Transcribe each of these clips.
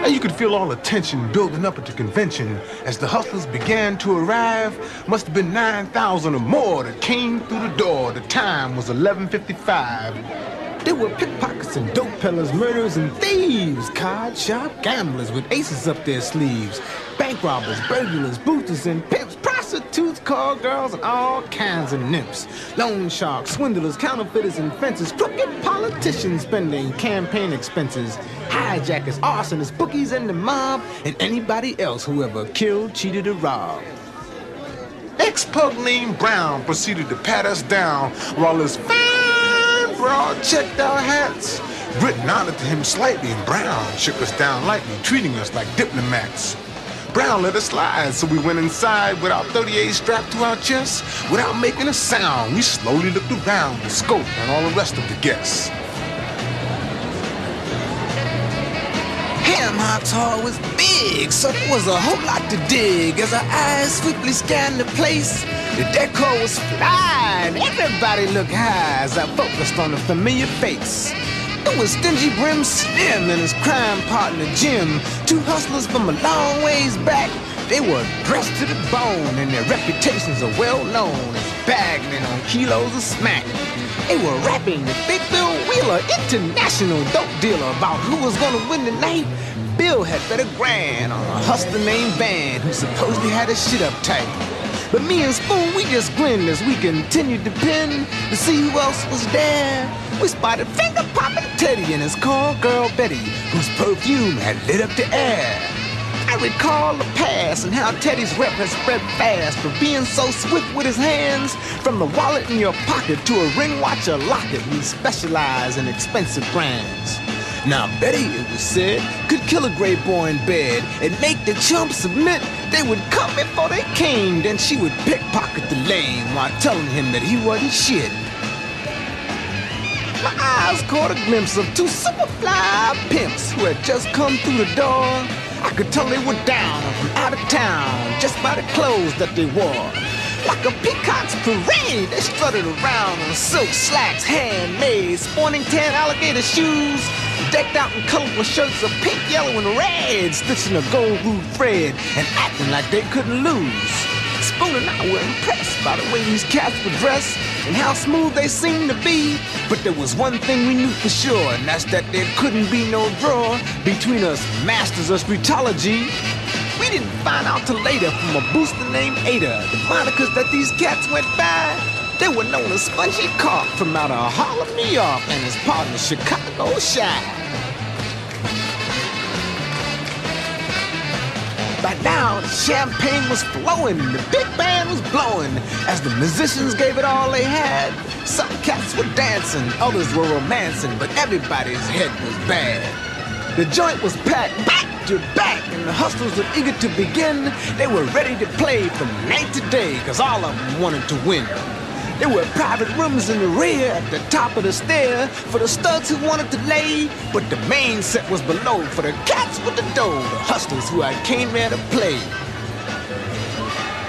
And you could feel all the tension building up at the convention as the hustlers began to arrive. Must have been 9,000 or more that came through the door. The time was 11:55. There were pickpockets and dope peddlers, murderers and thieves, card shop gamblers with aces up their sleeves, bank robbers, burglars, boosters and pimps, prostitutes, call girls, and all kinds of nymphs, loan sharks, swindlers, counterfeiters and fences, crooked politicians spending campaign expenses, hijackers, arsonists, bookies and the mob, and anybody else who ever killed, cheated, or robbed. Ex-pug named Brown proceeded to pat us down while his broad checked our hats. Britt nodded to him slightly and Brown shook us down lightly, treating us like diplomats. Brown let us slide, so we went inside with our 38 strapped to our chests. Without making a sound, we slowly looked around the scope and all the rest of the guests. Hamhock's hall was big, so there was a whole lot to dig. As our eyes swiftly scanned the place, the decor was fly, and everybody looked high as I focused on a familiar face. It was Stingy Brim Slim and his crime partner Jim, two hustlers from a long ways back. They were dressed to the bone, and their reputations are well known as bagmen on kilos of smack. They were rapping the Big Bill Wheeler, international dope dealer, about who was gonna win the night. Bill had bet a grand on a hustler named Van, who supposedly had his shit uptight. But me and Spoon, we just grinned as we continued to pin to see who else was there. We spotted finger-popping Teddy and his call girl Betty, whose perfume had lit up the air. I recall the past and how Teddy's rep has spread fast for being so swift with his hands. From the wallet in your pocket to a ring watch or locket, we specialize in expensive brands. Now Betty, it was said, could kill a gray boy in bed and make the chump submit. They would come before they came, then she would pickpocket the lame while telling him that he wasn't shit. My eyes caught a glimpse of two super fly pimps who had just come through the door. I could tell they were down from out of town just by the clothes that they wore. Like a peacock's parade, they strutted around in silk slacks, handmade, sporting tan alligator shoes, decked out in colorful shirts of pink, yellow, and red, stitching a gold blue thread and acting like they couldn't lose. Spoon and I were impressed by the way these cats were dressed and how smooth they seemed to be. But there was one thing we knew for sure, and that's that there couldn't be no draw between us masters of streetology. We didn't find out till later from a booster named Ada, the monikers that these cats went by. They were known as Spongy Carp from out of Harlem, New York, and his partner Chicago Shy. By now, the champagne was flowing and the big band was blowing as the musicians gave it all they had. Some cats were dancing, others were romancing, but everybody's head was bad. The joint was packed back to back, and the hustlers were eager to begin. They were ready to play from night to day, cause all of them wanted to win. There were private rooms in the rear at the top of the stair for the studs who wanted to lay, but the main set was below for the cats with the dough, the hustlers who had came there to play.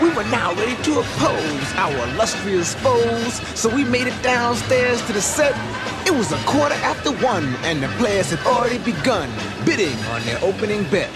We were now ready to oppose our illustrious foes, so we made it downstairs to the set. It was 1:15, and the players had already begun bidding on their opening bet.